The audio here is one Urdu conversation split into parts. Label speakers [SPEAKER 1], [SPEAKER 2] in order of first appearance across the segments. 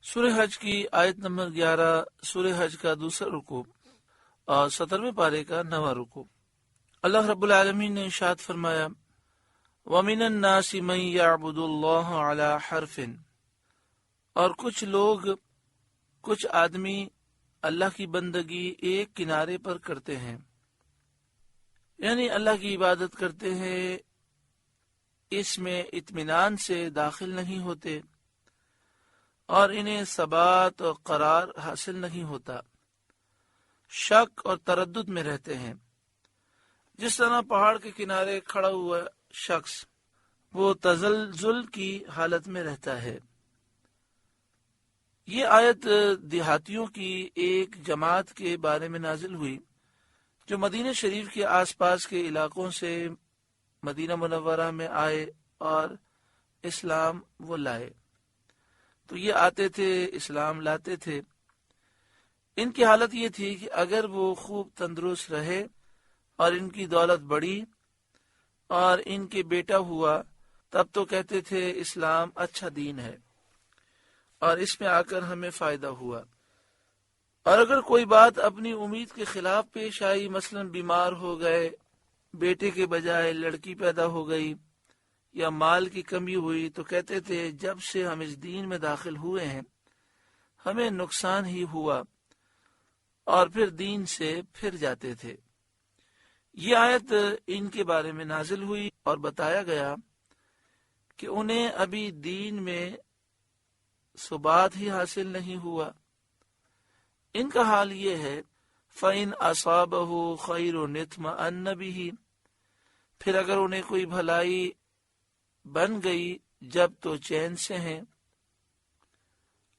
[SPEAKER 1] سورہ حج کی آیت نمبر 11، سورہ حج کا دوسرا رکوع اور 17ویں پارے کا 9واں رکوع۔ اللہ رب العالمین نے ارشاد فرمایا، وَمِنَ النَّاسِ مَن يَعْبُدُ اللَّهَ عَلَى حَرْفٍ، اور کچھ آدمی اللہ کی بندگی ایک کنارے پر کرتے ہیں، یعنی اللہ کی عبادت کرتے ہیں، اس میں اطمینان سے داخل نہیں ہوتے اور انہیں ثبات اور قرار حاصل نہیں ہوتا، شک اور تردد میں رہتے ہیں۔ جس طرح پہاڑ کے کنارے کھڑا ہوا شخص وہ تزلزل کی حالت میں رہتا ہے۔ یہ آیت دیہاتیوں کی ایک جماعت کے بارے میں نازل ہوئی جو مدینہ شریف کے آس پاس کے علاقوں سے مدینہ منورہ میں آئے اور اسلام وہ لائے۔ تو یہ آتے تھے، اسلام لاتے تھے۔ ان کی حالت یہ تھی کہ اگر وہ خوب تندرست رہے اور ان کی دولت بڑھی اور ان کے بیٹا ہوا، تب تو کہتے تھے اسلام اچھا دین ہے اور اس میں آ کر ہمیں فائدہ ہوا۔ اور اگر کوئی بات اپنی امید کے خلاف پیش آئی، مثلا بیمار ہو گئے، بیٹے کے بجائے لڑکی پیدا ہو گئی یا مال کی کمی ہوئی، تو کہتے تھے جب سے ہم اس دین میں داخل ہوئے ہیں ہمیں نقصان ہی ہوا، اور پھر دین سے پھر جاتے تھے۔ یہ آیت ان کے بارے میں نازل ہوئی اور بتایا گیا کہ انہیں ابھی دین میں ثبات ہی حاصل نہیں ہوا۔ ان کا حال یہ ہے، فَإِنْ أَصَابَهُ خَيْرٌ اطْمَأَنَّ بِهِ، پھر اگر انہیں کوئی بھلائی بن گئی جب تو چین سے ہیں،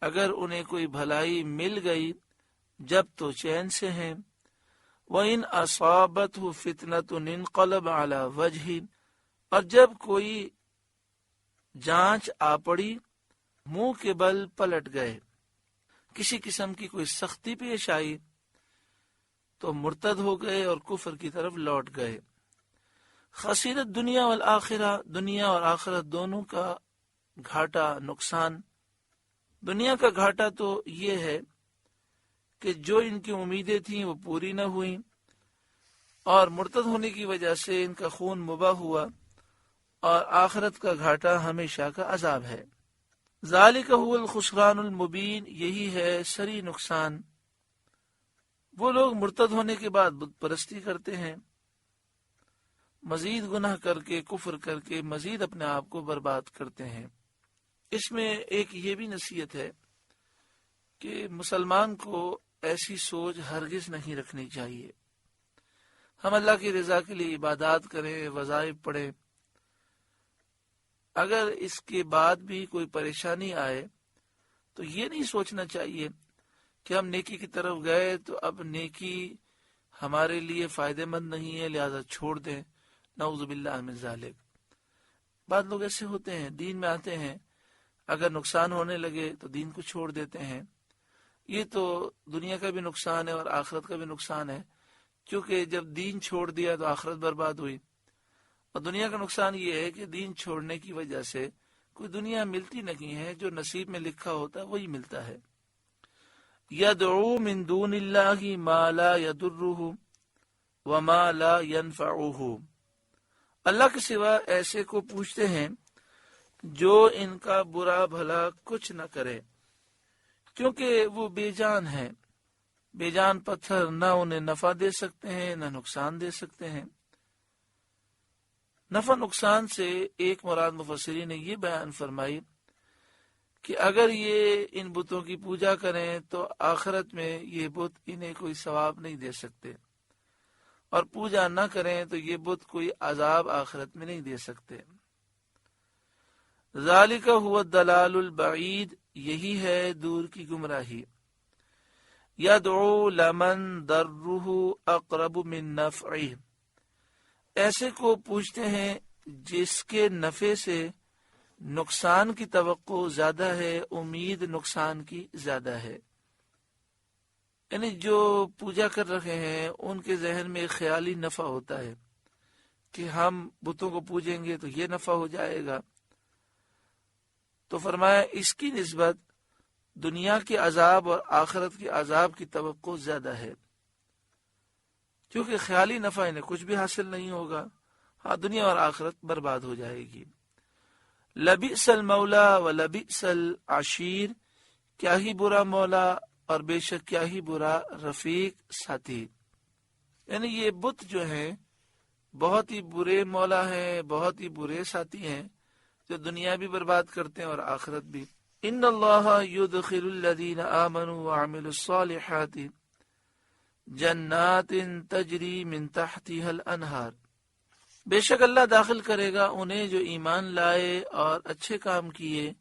[SPEAKER 1] اگر انہیں کوئی بھلائی مل گئی جب تو چین سے ہیں۔ وَإِنْ أَصَابَتْهُ فِتْنَةٌ انقلب عَلَى وَجْهِ، اور جب کوئی جانچ آ پڑی منہ کے بل پلٹ گئے، کسی قسم کی کوئی سختی پیش آئی تو مرتد ہو گئے اور کفر کی طرف لوٹ گئے۔ خسیرت دنیا والآخرہ، دنیا اور آخرت دونوں کا گھاٹا، نقصان۔ دنیا کا گھاٹا تو یہ ہے کہ جو ان کی امیدیں تھیں وہ پوری نہ ہوئیں، اور مرتد ہونے کی وجہ سے ان کا خون مباح ہوا، اور آخرت کا گھاٹا ہمیشہ کا عذاب ہے۔ ذالک هو الخسران المبین، یہی ہے سری نقصان۔ وہ لوگ مرتد ہونے کے بعد بت پرستی کرتے ہیں، مزید گناہ کر کے، کفر کر کے مزید اپنے آپ کو برباد کرتے ہیں۔ اس میں ایک یہ بھی نصیحت ہے کہ مسلمان کو ایسی سوچ ہرگز نہیں رکھنی چاہیے۔ ہم اللہ کی رضا کے لیے عبادات کریں، وظائف پڑھیں، اگر اس کے بعد بھی کوئی پریشانی آئے تو یہ نہیں سوچنا چاہیے کہ ہم نیکی کی طرف گئے تو اب نیکی ہمارے لیے فائدہ مند نہیں ہے لہذا چھوڑ دیں، نعوذ باللہ من ذالک۔ بعض لوگ ایسے ہوتے ہیں، دین میں آتے ہیں، اگر نقصان ہونے لگے تو دین کو چھوڑ دیتے ہیں۔ یہ تو دنیا کا بھی نقصان ہے اور آخرت کا بھی نقصان ہے، کیونکہ جب دین چھوڑ دیا تو آخرت برباد ہوئی۔ اور دنیا کا نقصان یہ ہے کہ دین چھوڑنے کی وجہ سے کوئی دنیا ملتی نہیں ہے، جو نصیب میں لکھا ہوتا ہے وہی ملتا ہے۔ یدعو من دون اللہ ما لا یضرہ وما لا ینفعہ، اللہ کے سوا ایسے کو پوچھتے ہیں جو ان کا برا بھلا کچھ نہ کرے، کیونکہ وہ بے جان ہیں۔ بے جان پتھر نہ انہیں نفع دے سکتے ہیں نہ نقصان دے سکتے ہیں۔ نفع نقصان سے ایک مراد مفسرین نے یہ بیان فرمائی کہ اگر یہ ان بتوں کی پوجا کریں تو آخرت میں یہ بت انہیں کوئی ثواب نہیں دے سکتے، اور پوجا نہ کریں تو یہ بت کوئی عذاب آخرت میں نہیں دے سکتے۔ ذالک هو الضلال البعید، یہی ہے دور کی گمراہی۔ یدعو لمن ضرہ اقرب من نفعہ، ایسے کو پوچھتے ہیں جس کے نفع سے نقصان کی توقع زیادہ ہے، امید نقصان کی زیادہ ہے۔ یعنی جو پوجا کر رہے ہیں ان کے ذہن میں ایک خیالی نفع ہوتا ہے کہ ہم بتوں کو پوجیں گے تو یہ نفع ہو جائے گا، تو فرمایا اس کی نسبت دنیا کے عذاب اور آخرت کے عذاب کی توقع زیادہ ہے، کیونکہ خیالی نفع انہیں کچھ بھی حاصل نہیں ہوگا، ہاں دنیا اور آخرت برباد ہو جائے گی۔ لبئس المولا و لبئس العشیر، کیا ہی برا مولا اور بے شک کیا ہی برا رفیق ساتھی۔ یعنی یہ بت جو ہیں بہت ہی برے مولا ہیں، بہت ہی برے ساتھی ہیں، جو دنیا بھی برباد کرتے ہیں اور آخرت بھی۔ ان اللہ یدخل الذین آمنوا وعملوا الصالحات جنات تجری من تحتها الانہار، بے شک اللہ داخل کرے گا انہیں جو ایمان لائے اور اچھے کام کیے،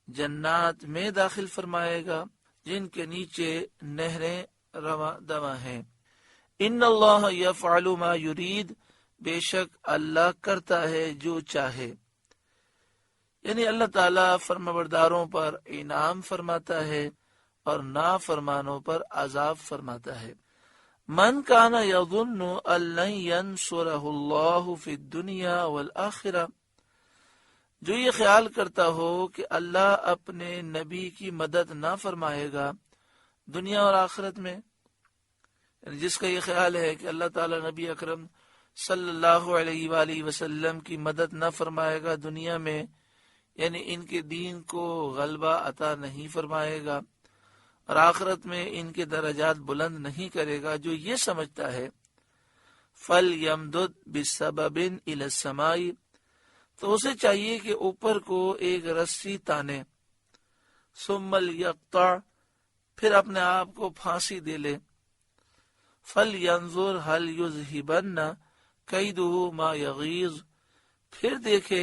[SPEAKER 1] جنات میں داخل فرمائے گا جن کے نیچے نہریں رواں دواں ہیں۔ ان اللہ یفعل ما یرید، بے شک اللہ کرتا ہے جو چاہے، یعنی اللہ تعالیٰ فرمانبرداروں پر انعام فرماتا ہے اور نافرمانوں پر عذاب فرماتا ہے۔ من کان یظن ان لن ینصرہ اللہ فی الدنیا والآخرہ، جو یہ خیال کرتا ہو کہ اللہ اپنے نبی کی مدد نہ فرمائے گا دنیا اور آخرت میں، یعنی جس کا یہ خیال ہے کہ اللہ تعالیٰ نبی اکرم صلی اللہ علیہ وآلہ وسلم کی مدد نہ فرمائے گا دنیا میں، یعنی ان کے دین کو غلبہ عطا نہیں فرمائے گا اور آخرت میں ان کے درجات بلند نہیں کرے گا، جو یہ سمجھتا ہے فَلْيَمْدُدْ بِسَبَبٍ إِلَى السَّمَاءِ، تو اسے چاہیے کہ اوپر کو ایک رسی تانے، ثُمَّ لْيَقْطَعْ، پھر اپنے آپ کو پھانسی دے لے، فَلْيَنْظُرْ هَلْ يُذْهِبَنَّ كَيْدُهُ مَا يَغِيظُ، پھر دیکھے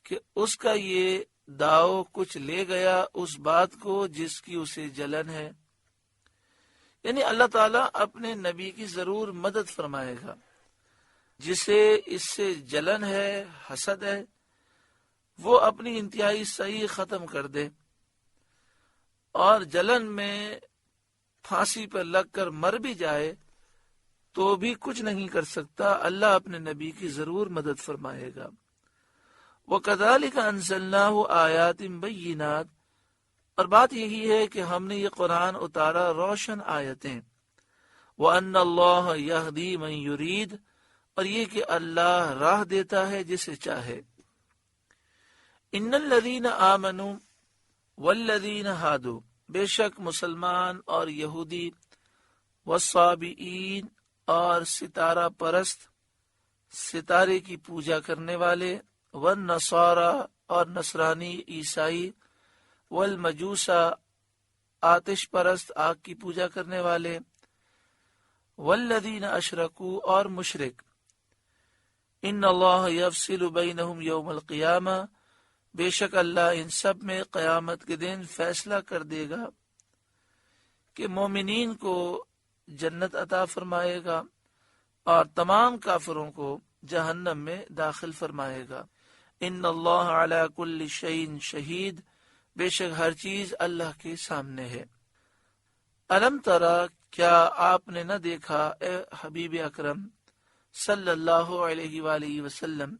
[SPEAKER 1] کہ اس کا یہ داؤ کچھ لے گیا اس بات کو جس کی اسے جلن ہے، یعنی اللہ تعالیٰ اپنے نبی کی ضرور مدد فرمائے گا، جسے اس سے جلن ہے، حسد ہے، وہ اپنی انتہائی صحیح ختم کر دے، اور جلن میں پھانسی پر لگ کر مر بھی جائے تو بھی کچھ نہیں کر سکتا، اللہ اپنے نبی کی ضرور مدد فرمائے گا۔ وَكَذَلِكَ أَنزَلْنَاهُ آيَاتٍ بَيِّنَاتٍ، اور بات یہی ہے کہ ہم نے یہ قرآن اتارا روشن آیتیں، وَأَنَّ اللَّهَ يَهْدِي مَن يُرِيدُ، اور یہ کہ اللہ راہ دیتا ہے جسے چاہے۔ إِنَّ الَّذِينَ آمَنُوا وَالَّذِينَ هَادُوا، بے شک مسلمان اور یہودی، والصابئین، اور ستارہ پرست، ستارے کی پوجا کرنے والے، والنصارى، اور نصرانی عیسائی، والمجوسہ، آتش پرست آگ کی پوجا کرنے والے، والذین اشرکوا، اور مشرک، ان اللہ یفصل بینہم یوم القیامہ، بے شک اللہ ان سب میں قیامت کے دن فیصلہ کر دے گا کہ مومنین کو جنت عطا فرمائے گا اور تمام کافروں کو جہنم میں داخل فرمائے گا۔ ان اللہ علی کل شیء شہید، بے شک ہر چیز اللہ کے سامنے ہے۔ الم ترى، کیا آپ نے نہ دیکھا اے حبیب اکرم صلی اللہ علیہ وآلہ وسلم،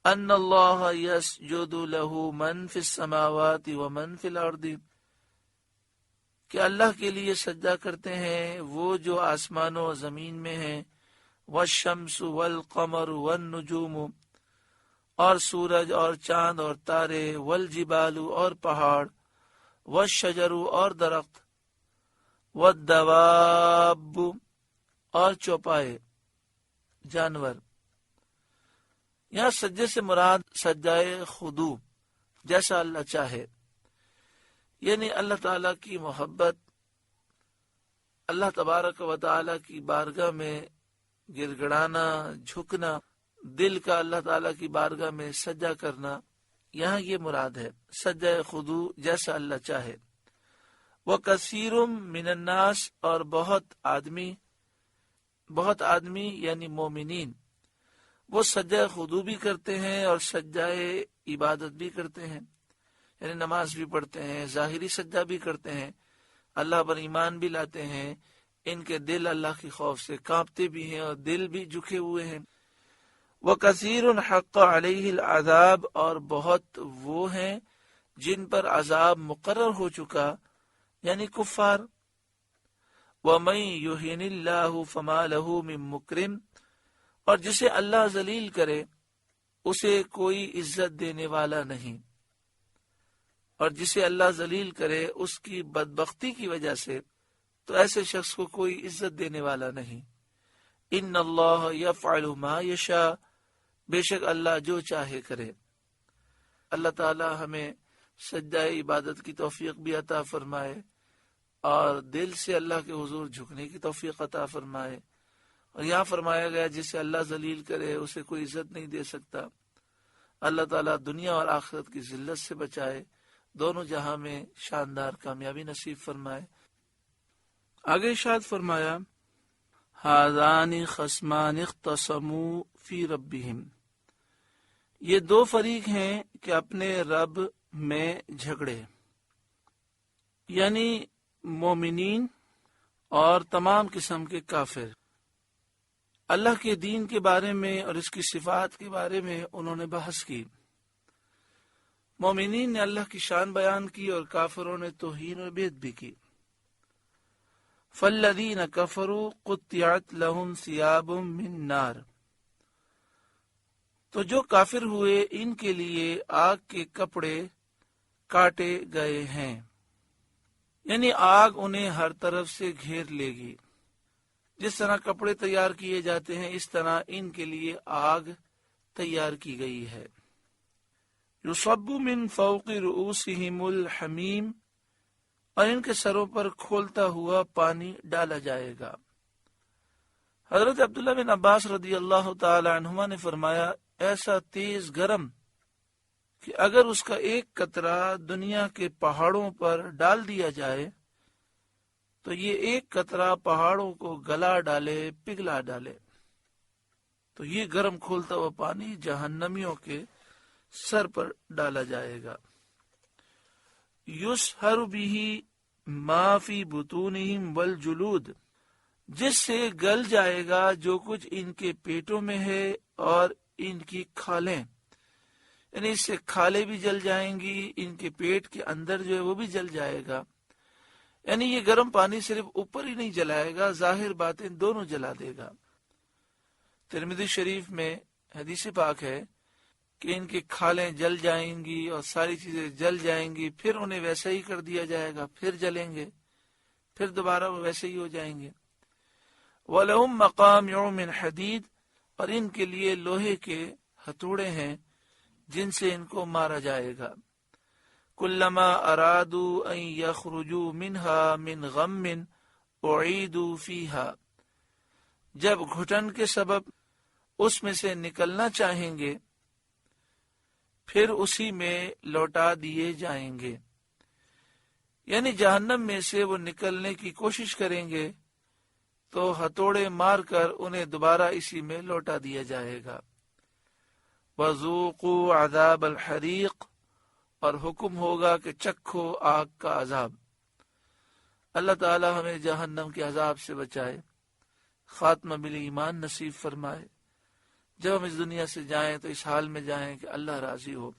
[SPEAKER 1] ان اللہ یسجد له من فی السماوات ومن فی الارض، کہ اللہ کے لیے سجدہ کرتے ہیں وہ جو آسمانوں و زمین میں ہیں، والشمس والقمر والنجوم، اور سورج اور چاند اور تارے، والجبال، اور پہاڑ، والشجر، اور درخت، والدواب، اور چوپائے جانور۔ یہاں سجدے سے مراد سجدائے خضوع، جیسا اللہ چاہے، یعنی اللہ تعالیٰ کی محبت، اللہ تبارک و تعالیٰ کی بارگاہ میں گر گڑانا، جھکنا، دل کا اللہ تعالیٰ کی بارگاہ میں سجدہ کرنا، یہاں یہ مراد ہے سجدہ خضوع جیسا اللہ چاہے۔ وَكَثِيرٌ مِّنَ النَّاسِ، اور بہت آدمی یعنی مومنین، وہ سجدہ خضوع بھی کرتے ہیں اور سجدہ عبادت بھی کرتے ہیں، یعنی نماز بھی پڑھتے ہیں، ظاہری سجدہ بھی کرتے ہیں، اللہ پر ایمان بھی لاتے ہیں، ان کے دل اللہ کے خوف سے کانپتے بھی ہیں اور دل بھی جھکے ہوئے ہیں۔ وَكَثِيرٌ حَقَّ عَلَيْهِ الْعَذَابُ، اور بہت وہ ہیں جن پر عذاب مقرر ہو چکا یعنی کفار۔ وَمَن يُهِنِ اللَّهُ فَمَا لَهُ مِن مُكْرِمٍ، اور جسے اللہ ذلیل کرے اسے کوئی عزت دینے والا نہیں، اور جسے اللہ ذلیل کرے اس کی بدبختی کی وجہ سے تو ایسے شخص کو کوئی عزت دینے والا نہیں۔ ان اللہ یفعل ما یشاء، بے شک اللہ جو چاہے کرے۔ اللہ تعالی ہمیں سجدہ عبادت کی توفیق بھی عطا فرمائے اور دل سے اللہ کے حضور جھکنے کی توفیق عطا فرمائے۔ اور یہاں فرمایا گیا جسے اللہ ذلیل کرے اسے کوئی عزت نہیں دے سکتا۔ اللہ تعالیٰ دنیا اور آخرت کی ذلت سے بچائے، دونوں جہاں میں شاندار کامیابی نصیب فرمائے۔ آگے ارشاد فرمایا ہذان خصمان اختصموا فی ربہم، یہ دو فریق ہیں کہ اپنے رب میں جھگڑے، یعنی مومنین اور تمام قسم کے کافر۔ اللہ کے دین کے بارے میں اور اس کی صفات کے بارے میں انہوں نے بحث کی۔ مومنین نے اللہ کی شان بیان کی اور کافروں نے توہین و بیعت بھی کی۔ فالذین کفروا قطعت لهم ثیاب من نار، تو جو کافر ہوئے ان کے لیے آگ کے کپڑے کاٹے گئے ہیں، یعنی آگ انہیں ہر طرف سے گھیر لے گی۔ جس طرح کپڑے تیار کیے جاتے ہیں اس طرح ان کے لیے آگ تیار کی گئی ہے۔ یصب من فوق رؤوسہم الحمیم، اور ان کے سروں پر کھولتا ہوا پانی ڈالا جائے گا۔ حضرت عبداللہ بن عباس رضی اللہ تعالی عنہما نے فرمایا ایسا تیز گرم کہ اگر اس کا ایک قطرہ دنیا کے پہاڑوں پر ڈال دیا جائے تو یہ ایک قطرہ پہاڑوں کو گلا ڈالے، پگھلا ڈالے۔ تو یہ گرم کھولتا ہوا پانی جہنمیوں کے سر پر ڈالا جائے گا۔ یسحر بہ ما فی بطونہم والجلود، جس سے گل جائے گا جو کچھ ان کے پیٹوں میں ہے اور ان کی کھالیں، یعنی اس سے کھالیں بھی جل جائیں گی، ان کے پیٹ کے اندر جو ہے وہ بھی جل جائے گا۔ یعنی یہ گرم پانی صرف اوپر ہی نہیں جلائے گا، ظاہر باطن دونوں جلا دے گا۔ ترمذی شریف میں حدیث پاک ہے کہ ان کی کھالیں جل جائیں گی اور ساری چیزیں جل جائیں گی، پھر انہیں ویسا ہی کر دیا جائے گا، پھر جلیں گے، پھر دوبارہ وہ ویسے ہی ہو جائیں گے۔ وَلَهُمْ مَقَامِعُ مِنْ حَدِيدٍ، اور ان کے لیے لوہے کے ہتھوڑے ہیں جن سے ان کو مارا جائے گا۔ كُلَّمَا أَرَادُوا أَن يَخْرُجُوا مِنْهَا مِنْ غَمٍّ أُعِيدُوا فِيهَا، جب گھٹن کے سبب اس میں سے نکلنا چاہیں گے پھر اسی میں لوٹا دیے جائیں گے، یعنی جہنم میں سے وہ نکلنے کی کوشش کریں گے تو ہتھوڑے مار کر انہیں دوبارہ اسی میں لوٹا دیا جائے گا۔ وَذُوقُوا عَذَابَ الْحَرِيقِ، اور حکم ہوگا کہ چکھو آگ کا عذاب۔ اللہ تعالی ہمیں جہنم کے عذاب سے بچائے، خاتمہ بالایمان نصیب فرمائے۔ جب ہم اس دنیا سے جائیں تو اس حال میں جائیں کہ اللہ راضی ہو۔